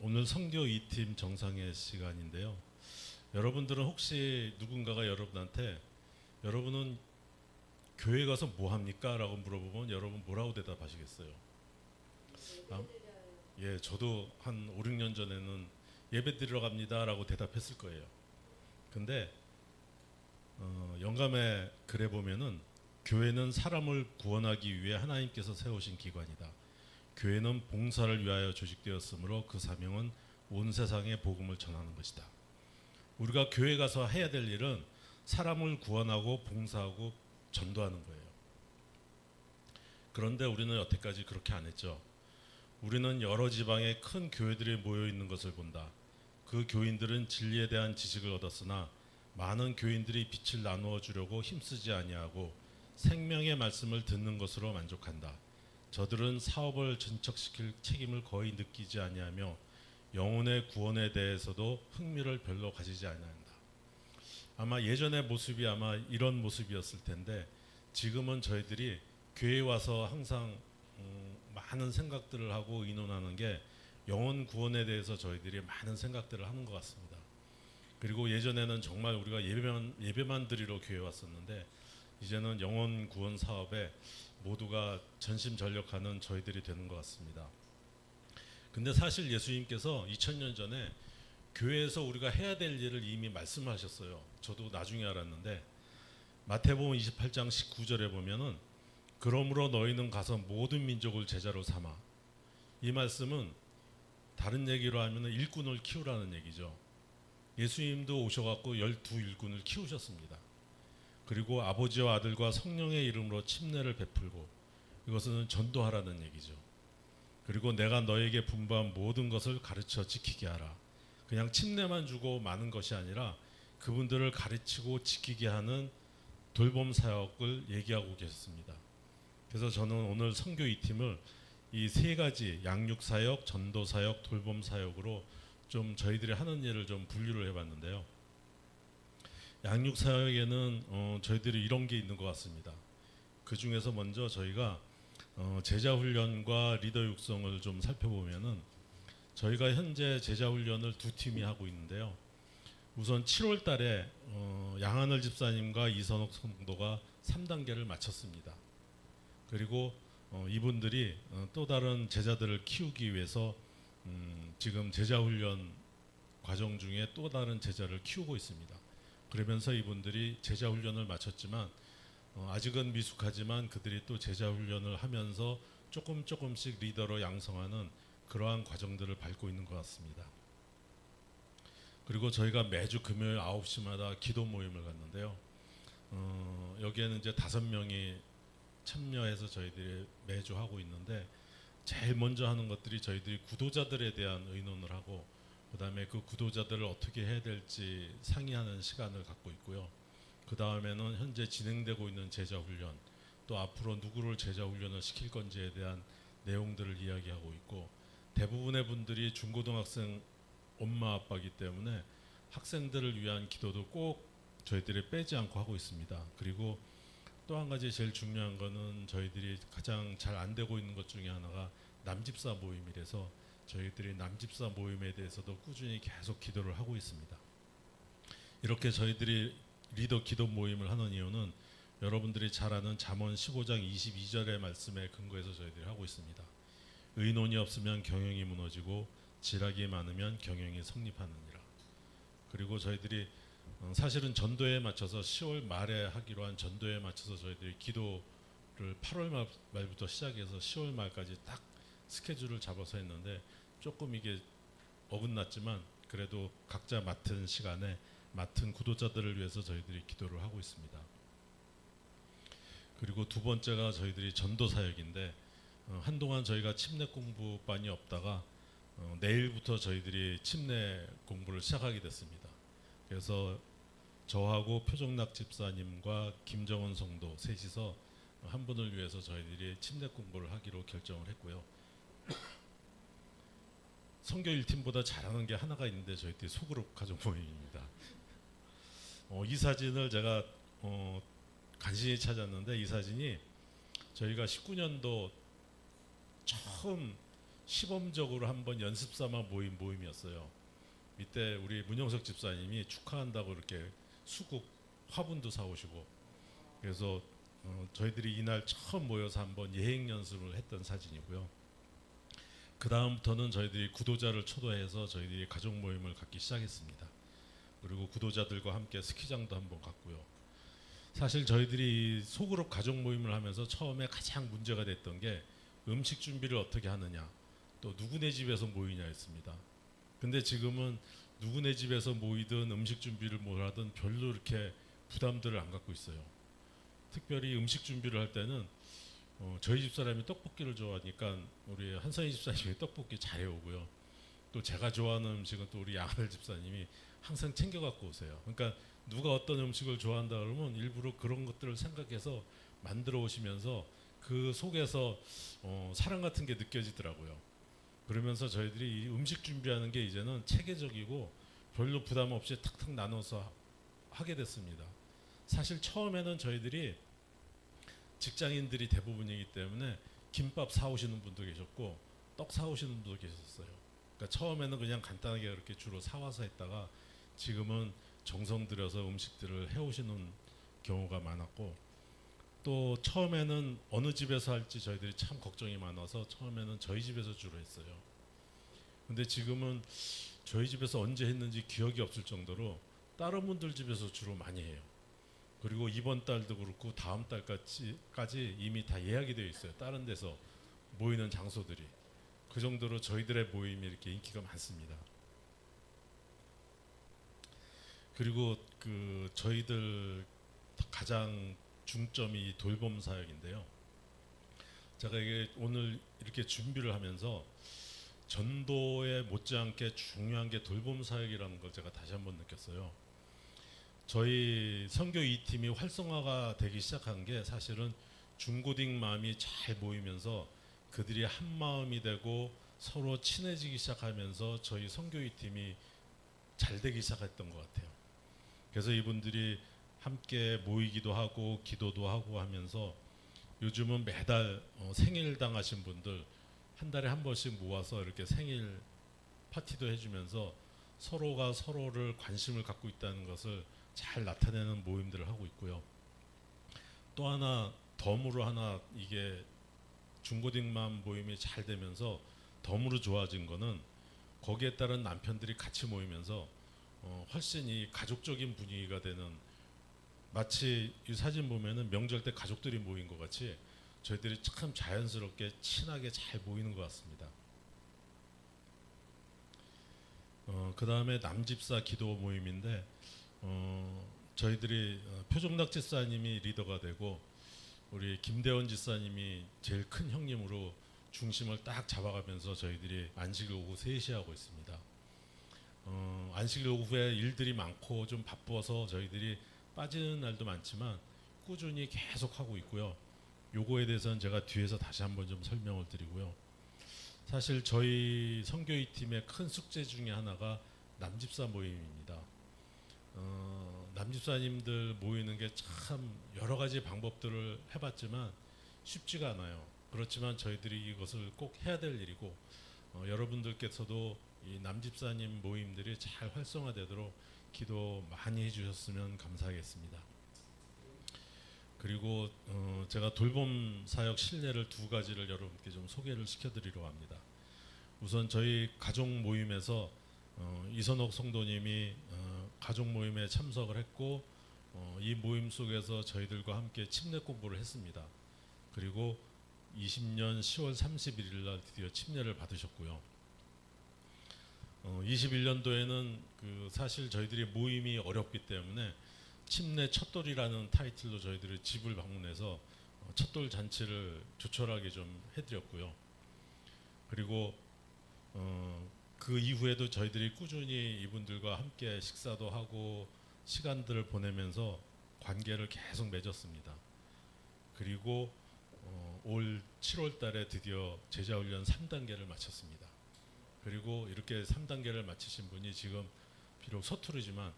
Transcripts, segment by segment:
오늘 선교 2팀 정상회 시간인데요. 여러분들은 혹시 누군가가 여러분한테 여러분은 교회 가서 뭐 합니까? 라고 물어보면 여러분 뭐라고 대답하시겠어요? 아, 예, 저도 한 5, 6년 전에는 예배 드리러 갑니다 라고 대답했을 거예요. 근데 영감의 글에 보면은 교회는 사람을 구원하기 위해 하나님께서 세우신 기관이다. 교회는 봉사를 위하여 조직되었으므로 그 사명은 온 세상에 복음을 전하는 것이다. 우리가 교회 가서 해야 될 일은 사람을 구원하고 봉사하고 전도하는 거예요. 그런데 우리는 여태까지 그렇게 안 했죠. 우리는 여러 지방에 큰 교회들이 모여 있는 것을 본다. 그 교인들은 진리에 대한 지식을 얻었으나 많은 교인들이 빛을 나누어 주려고 힘쓰지 아니하고 생명의 말씀을 듣는 것으로 만족한다. 저들은 사업을 진척시킬 책임을 거의 느끼지 아니하며 영혼의 구원에 대해서도 흥미를 별로 가지지 아니한다. 아마 예전의 모습이 아마 이런 모습이었을 텐데 지금은 저희들이 교회에 와서 항상 많은 생각들을 하고 의논하는 게 영혼 구원에 대해서 저희들이 많은 생각들을 하는 것 같습니다. 그리고 예전에는 정말 우리가 예배만 드리러 교회에 왔었는데 이제는 영혼 구원 사업에 모두가 전심전력하는 저희들이 되는 것 같습니다. 근데 사실 예수님께서 2000년 전에 교회에서 우리가 해야 될 일을 이미 말씀하셨어요. 저도 나중에 알았는데 마태복음 28장 19절에 보면은 그러므로 너희는 가서 모든 민족을 제자로 삼아. 이 말씀은 다른 얘기로 하면 일꾼을 키우라는 얘기죠. 예수님도 오셔갖고 12 일꾼을 키우셨습니다. 그리고 아버지와 아들과 성령의 이름으로 침례를 베풀고 이것은 전도하라는 얘기죠. 그리고 내가 너에게 분부한 모든 것을 가르쳐 지키게 하라. 그냥 침례만 주고 마는 것이 아니라 그분들을 가르치고 지키게 하는 돌봄 사역을 얘기하고 계셨습니다. 그래서 저는 오늘 선교 2팀을 이 세 가지 양육 사역, 전도 사역, 돌봄 사역으로 좀 저희들이 하는 일을 좀 분류를 해봤는데요. 양육 사역에는 저희들이 이런 게 있는 것 같습니다. 그 중에서 먼저 저희가 제자 훈련과 리더 육성을 좀 살펴보면은 저희가 현재 제자 훈련을 두 팀이 하고 있는데요. 우선 7월 달에 양하늘 집사님과 이선옥 성도가 3단계를 마쳤습니다. 그리고 이분들이 또 다른 제자들을 키우기 위해서 지금 제자 훈련 과정 중에 또 다른 제자를 키우고 있습니다. 그러면서 이분들이 제자 훈련을 마쳤지만 아직은 미숙하지만 그들이 또 제자 훈련을 하면서 조금씩 리더로 양성하는 그러한 과정들을 밟고 있는 것 같습니다. 그리고 저희가 매주 금요일 9시마다 기도 모임을 갖는데요. 여기에는 이제 5명이 참여해서 저희들이 매주 하고 있는데 제일 먼저 하는 것들이 저희들이 구도자들에 대한 의논을 하고 그 다음에 그 구도자들을 어떻게 해야 될지 상의하는 시간을 갖고 있고요. 그 다음에는 현재 진행되고 있는 제자 훈련, 또 앞으로 누구를 제자 훈련을 시킬 건지에 대한 내용들을 이야기하고 있고 대부분의 분들이 중고등학생 엄마 아빠이기 때문에 학생들을 위한 기도도 꼭 저희들이 빼지 않고 하고 있습니다. 그리고 또 한 가지 제일 중요한 거는 저희들이 가장 잘 안 되고 있는 것 중에 하나가 남집사 모임이라서 저희들이 남집사 모임에 대해서도 꾸준히 계속 기도를 하고 있습니다. 이렇게 저희들이 리더 기도 모임을 하는 이유는 여러분들이 잘 아는 잠언 15장 22절의 말씀에 근거해서 저희들이 하고 있습니다. 의논이 없으면 경영이 무너지고 지략이 많으면 경영이 성립하느니라. 그리고 저희들이 사실은 전도에 맞춰서 10월 말에 하기로 한 전도에 맞춰서 저희들이 기도를 8월 말부터 시작해서 10월 말까지 딱 스케줄을 잡아서 했는데 조금 이게 어긋났지만 그래도 각자 맡은 시간에 맡은 구도자들을 위해서 저희들이 기도를 하고 있습니다. 그리고 두 번째가 저희들이 전도 사역인데 한동안 저희가 침례 공부반이 없다가 내일부터 저희들이 침례 공부를 시작하게 됐습니다. 그래서 저하고 표정락 집사님과 김정원 성도 셋이서 한 분을 위해서 저희들이 침례 공부를 하기로 결정을 했고요. 선교 1팀보다 잘하는 게 하나가 있는데 저희들이 소그룹 가족 모임입니다. 이 사진을 제가 간신히 찾았는데 이 사진이 저희가 19년도 처음 시범적으로 한번 연습 삼아 모인 모임이었어요. 이때 우리 문영석 집사님이 축하한다고 이렇게 수국 화분도 사오시고, 그래서 저희들이 이날 처음 모여서 한번 예행 연습을 했던 사진이고요. 그 다음부터는 저희들이 구도자를 초대해서 저희들이 가족 모임을 갖기 시작했습니다. 그리고 구도자들과 함께 스키장도 한번 갔고요. 사실 저희들이 소그룹 가족 모임을 하면서 처음에 가장 문제가 됐던 게 음식 준비를 어떻게 하느냐, 또 누구네 집에서 모이냐였습니다. 근데 지금은 누구네 집에서 모이든 음식 준비를 뭘 하든 별로 이렇게 부담들을 안 갖고 있어요. 특별히 음식 준비를 할 때는 저희 집사람이 떡볶이를 좋아하니까 우리 한선희 집사님이 떡볶이 잘 해오고요. 또 제가 좋아하는 음식은 또 우리 양하늘 집사님이 항상 챙겨 갖고 오세요. 그러니까 누가 어떤 음식을 좋아한다 그러면 일부러 그런 것들을 생각해서 만들어 오시면서 그 속에서 사랑 같은 게 느껴지더라고요. 그러면서 저희들이 이 음식 준비하는 게 이제는 체계적이고 별로 부담 없이 탁탁 나눠서 하게 됐습니다. 사실 처음에는 저희들이 직장인들이 대부분이기 때문에 김밥 사오시는 분도 계셨고 떡 사오시는 분도 계셨어요. 그러니까 처음에는 그냥 간단하게 그렇게 주로 사와서 했다가 지금은 정성 들여서 음식들을 해오시는 경우가 많았고, 또 처음에는 어느 집에서 할지 저희들이 참 걱정이 많아서 처음에는 저희 집에서 주로 했어요. 근데 지금은 저희 집에서 언제 했는지 기억이 없을 정도로 다른 분들 집에서 주로 많이 해요. 그리고 이번 달도 그렇고 다음 달까지 이미 다 예약이 되어 있어요. 다른 데서 모이는 장소들이. 그 정도로 저희들의 모임이 이렇게 인기가 많습니다. 그리고 그 저희들 가장 중점이 돌봄 사역인데요. 제가 이게 오늘 이렇게 준비를 하면서 전도에 못지않게 중요한 게 돌봄 사역이라는 걸 제가 다시 한번 느꼈어요. 저희 선교 2팀이 활성화가 되기 시작한 게 사실은 중고딩 마음이 잘 모이면서 그들이 한 마음이 되고 서로 친해지기 시작하면서 저희 선교 2팀이 잘 되기 시작했던 것 같아요. 그래서 이분들이 함께 모이기도 하고 기도도 하고 하면서 요즘은 매달 생일 당하신 분들 한 달에 한 번씩 모아서 이렇게 생일 파티도 해주면서 서로가 서로를 관심을 갖고 있다는 것을 잘 나타내는 모임들을 하고 있고요. 또 하나 덤으로 하나 이게 중고딩맘 모임이 잘 되면서 덤으로 좋아진 거는 거기에 따른 남편들이 같이 모이면서 훨씬 이 가족적인 분위기가 되는, 마치 이 사진 보면은 명절 때 가족들이 모인 것 같이 저희들이 참 자연스럽게 친하게 잘 모이는 것 같습니다. 그 다음에 남집사 기도 모임인데 저희들이 표종락 집사님이 리더가 되고 우리 김대원 집사님이 제일 큰 형님으로 중심을 딱 잡아가면서 저희들이 안식일 오후 3시 하고 있습니다. 안식일 오후에 일들이 많고 좀 바빠서 저희들이 빠지는 날도 많지만 꾸준히 계속 하고 있고요. 요거에 대해서는 제가 뒤에서 다시 한번 좀 설명을 드리고요. 사실 저희 선교회 팀의 큰 숙제 중에 하나가 남집사 모임입니다. 남집사님들 모이는 게 참 여러 가지 방법들을 해봤지만 쉽지가 않아요. 그렇지만 저희들이 이것을 꼭 해야 될 일이고 여러분들께서도 이 남집사님 모임들이 잘 활성화되도록 기도 많이 해주셨으면 감사하겠습니다. 그리고 제가 돌봄 사역 실례를 2가지를 여러분께 좀 소개를 시켜드리려고 합니다. 우선 저희 가족 모임에서 이선옥 성도님이 가족 모임에 참석을 했고 이 모임 속에서 저희들과 함께 침례 공부를 했습니다. 그리고 20년 10월 31일 날 드디어 침례를 받으셨고요. 21년도에는 그 사실 저희들이 모임이 어렵기 때문에 침례 첫돌이라는 타이틀로 저희들이 집을 방문해서 첫돌 잔치를 조촐하게 좀 해드렸고요. 그리고 그 이후에도 저희들이 꾸준히 이분들과 함께 식사도 하고 시간들을 보내면서 관계를 계속 맺었습니다. 그리고 올 7월 달에 드디어 제자훈련 3단계를 마쳤습니다. 그리고 이렇게 3단계를 마치신 분이 지금 비록 서투르지만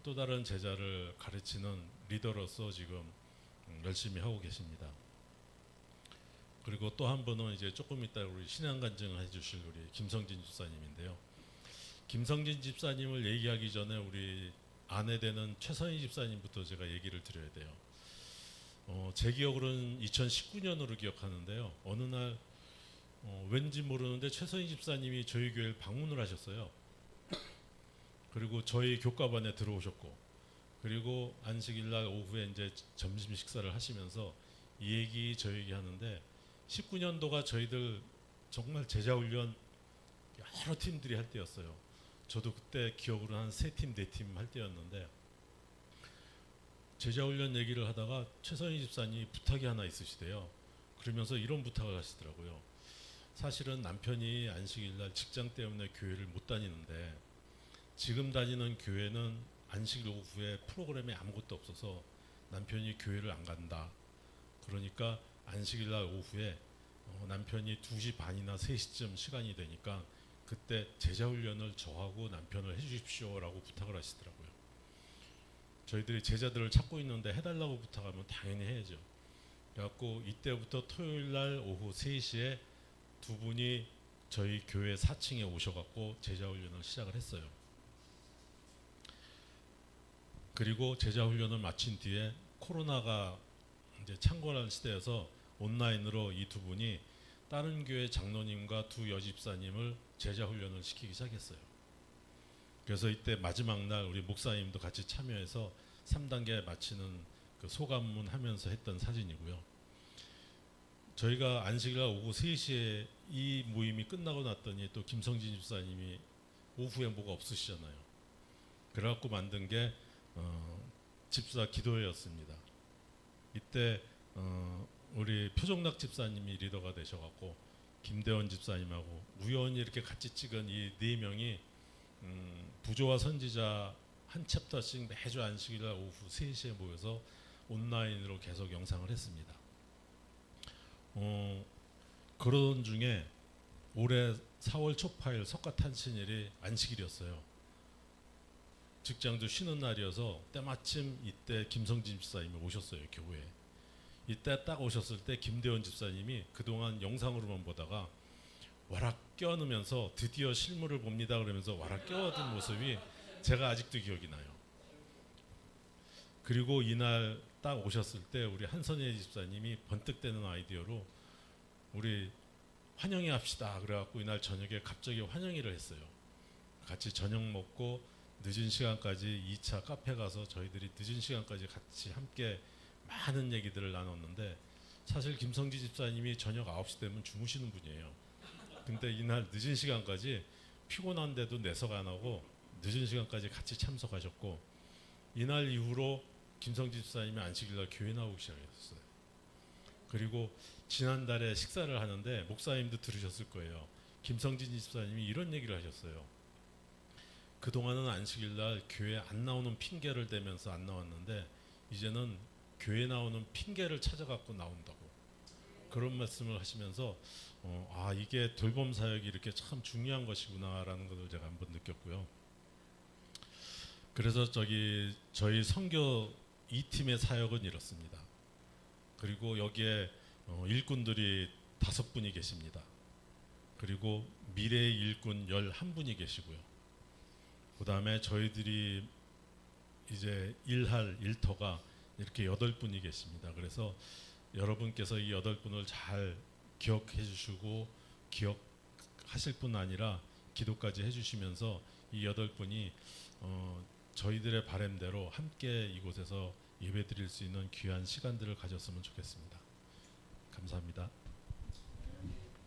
또 다른 제자를 가르치는 리더로서 지금 열심히 하고 계십니다. 그리고 또 한 분은 이제 조금 이따 우리 신앙 간증을 해주실 우리 김성진 집사님인데요. 김성진 집사님을 얘기하기 전에 우리 아내 되는 최선희 집사님부터 제가 얘기를 드려야 돼요. 제 기억으로는 2019년으로 기억하는데요. 어느 날 왠지 모르는데 최선희 집사님이 저희 교회를 방문을 하셨어요. 그리고 저희 교과반에 들어오셨고, 그리고 안식일 날 오후에 이제 점심 식사를 하시면서 이 얘기 저 얘기 하는데, 19년도가 저희들 정말 제자훈련 여러 팀들이 할 때였어요. 저도 그때 기억으로 한 3팀, 4팀 할 때였는데, 제자훈련 얘기를 하다가 최선희 집사님이 부탁이 하나 있으시대요. 그러면서 이런 부탁을 하시더라고요. 사실은 남편이 안식일날 직장 때문에 교회를 못 다니는데, 지금 다니는 교회는 안식일 오후에 프로그램이 아무것도 없어서 남편이 교회를 안 간다. 그러니까 안식일날 오후에 남편이 2시 반이나 3시쯤 시간이 되니까 그때 제자훈련을 저하고 남편을 해주십시오라고 부탁을 하시더라고요. 저희들이 제자들을 찾고 있는데 해달라고 부탁하면 당연히 해야죠. 그래갖고 이때부터 토요일날 오후 3시에 두 분이 저희 교회 4층에 오셔갖고 제자훈련을 시작을 했어요. 그리고 제자훈련을 마친 뒤에 코로나가 이제 창궐한 시대여서 온라인으로 이 두 분이 다른 교회 장로님과 두 여집사님을 제자훈련을 시키기 시작했어요. 그래서 이때 마지막 날 우리 목사님도 같이 참여해서 3단계 마치는 그 소감문 하면서 했던 사진이고요. 저희가 안식일날 오후 3시에 이 모임이 끝나고 났더니 또 김성진 집사님이 오후에 뭐가 없으시잖아요. 그래갖고 만든 게 집사 기도회였습니다. 이때 우리 표정락 집사님이 리더가 되셔갖고 김대원 집사님하고 우연히 이렇게 같이 찍은 이 4명이 부조와 선지자 한 챕터씩 매주 안식일날 오후 3시에 모여서 온라인으로 계속 영상을 했습니다. 그런 중에 올해 4월 초파일 석가탄신일이 안식일이었어요. 직장도 쉬는 날이어서 때마침 이때 김성진 집사님이 오셨어요, 교회에. 이때 딱 오셨을 때 김대원 집사님이 그동안 영상으로만 보다가 와락 껴안으면서 드디어 실물을 봅니다 그러면서 와락 껴안은 모습이 제가 아직도 기억이 나요. 그리고 이날 딱 오셨을 때 우리 한선예 집사님이 번뜩대는 아이디어로 우리 환영회 합시다 그래갖고 이날 저녁에 갑자기 환영회를 했어요. 같이 저녁 먹고 늦은 시간까지 2차 카페 가서 저희들이 늦은 시간까지 같이 함께 많은 얘기들을 나눴는데, 사실 김성지 집사님이 저녁 9시 되면 주무시는 분이에요. 근데 이날 늦은 시간까지 피곤한데도 내석 안 하고 늦은 시간까지 같이 참석하셨고, 이날 이후로 김성지 집사님이 안식일날 교회 나오기 시작했어요. 그리고 지난달에 식사를 하는데 목사님도 들으셨을 거예요. 김성진 집사님이 이런 얘기를 하셨어요. 그동안은 안식일날 교회 안 나오는 핑계를 대면서 안 나왔는데 이제는 교회 나오는 핑계를 찾아갖고 나온다고, 그런 말씀을 하시면서 이게 돌봄 사역이 이렇게 참 중요한 것이구나라는 것을 제가 한번 느꼈고요. 그래서 저희 선교 2팀의 사역은 이렇습니다. 그리고 여기에 일꾼들이 5분이 계십니다. 그리고 미래의 일꾼 11분이 계시고요. 그 다음에 저희들이 이제 일할 일터가 이렇게 8분이 계십니다. 그래서 여러분께서 이 8분을 잘 기억해 주시고 기억하실 뿐 아니라 기도까지 해주시면서 이 8분이 저희들의 바람대로 함께 이곳에서 예배 드릴 수 있는 귀한 시간들을 가졌으면 좋겠습니다. 감사합니다.